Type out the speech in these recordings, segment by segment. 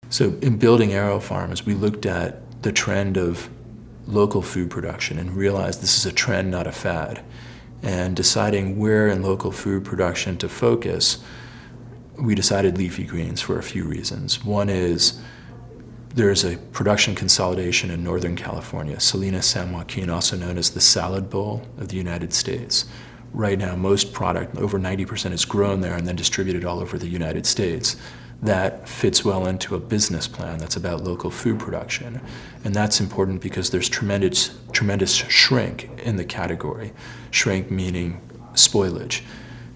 So in building AeroFarms, we looked at the trend of local food production and realized this is a trend, not a fad. And deciding where in local food production to focus, we decided leafy greens for a few reasons. One is there's a production consolidation in Northern California, Salinas, San Joaquin, also known as the salad bowl of the United States. Right now, most product, over 90%, is grown there and then distributed all over the United States. That fits well into a business plan that's about local food production. And that's important because there's tremendous shrink in the category. Shrink meaning spoilage.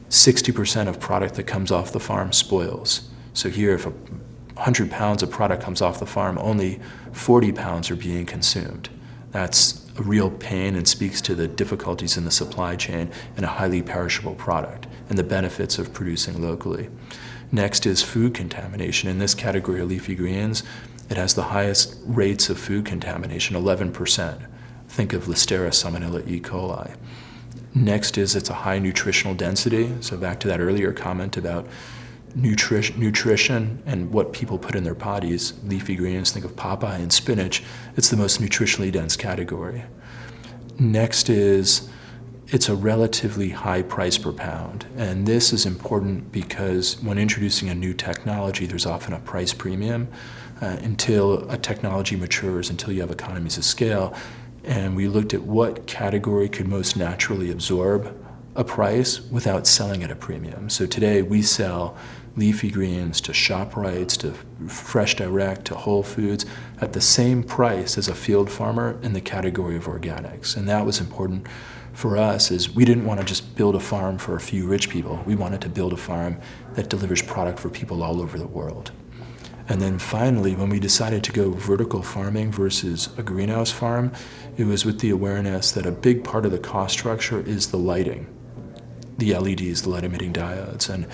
60% of product that comes off the farm spoils. So here, if 100 pounds of product comes off the farm, only 40 pounds are being consumed. That's a real pain and speaks to the difficulties in the supply chain in a highly perishable product and the benefits of producing locally. Next is food contamination. In this category of leafy greens, it has the highest rates of food contamination, 11%. Think of Listeria, Salmonella, E. coli. Next is it's a high nutritional density. So back to that earlier comment about nutrition and what people put in their bodies. Leafy greens, think of Popeye and spinach. It's the most nutritionally dense category. Next is it's a relatively high price per pound. And this is important because when introducing a new technology, there's often a price premium until a technology matures, until you have economies of scale. And we looked at what category could most naturally absorb a price without selling at a premium. So today we sell leafy greens to ShopRites, to Fresh Direct, to Whole Foods at the same price as a field farmer in the category of organics. And that was important for us, is we didn't want to just build a farm for a few rich people. We wanted to build a farm that delivers product for people all over the world. And then finally, when we decided to go vertical farming versus a greenhouse farm, it was with the awareness that a big part of the cost structure is the lighting, the LEDs, the light-emitting diodes. And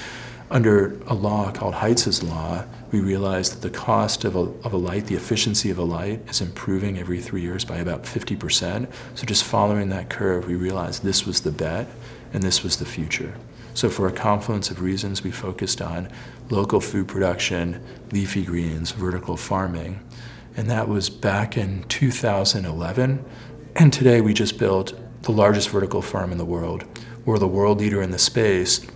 under a law called Heitz's law, we realized that the cost of a light, the efficiency of a light, is improving every 3 years by about 50%. So just following that curve, we realized this was the bet and this was the future. So for a confluence of reasons, we focused on local food production, leafy greens, vertical farming. And that was back in 2011. And today we just built the largest vertical farm in the world. We're the world leader in the space.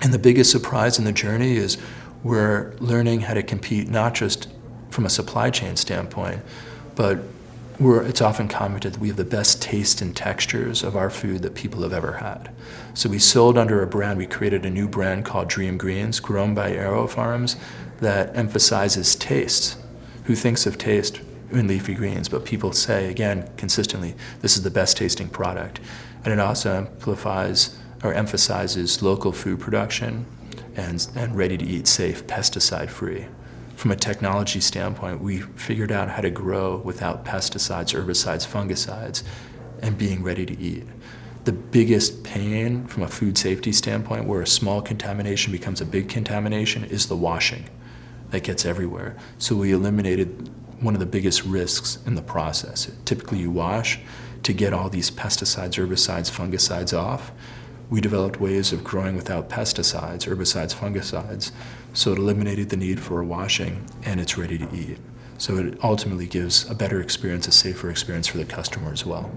And the biggest surprise in the journey is we're learning how to compete not just from a supply chain standpoint, but it's often commented that we have the best taste and textures of our food that people have ever had. So we sold under a brand, we created a new brand called Dream Greens, grown by AeroFarms, that emphasizes taste. Who thinks of taste in leafy greens? But people say, again, consistently, this is the best tasting product. And it also amplifies or emphasizes local food production and ready-to-eat, safe, pesticide-free. From a technology standpoint, we figured out how to grow without pesticides, herbicides, fungicides, and being ready to eat. The biggest pain from a food safety standpoint, where a small contamination becomes a big contamination, is the washing that gets everywhere. So we eliminated one of the biggest risks in the process. Typically you wash to get all these pesticides, herbicides, fungicides off. We developed ways of growing without pesticides, herbicides, fungicides, so it eliminated the need for a washing, and it's ready to eat. So it ultimately gives a better experience, a safer experience for the customer as well.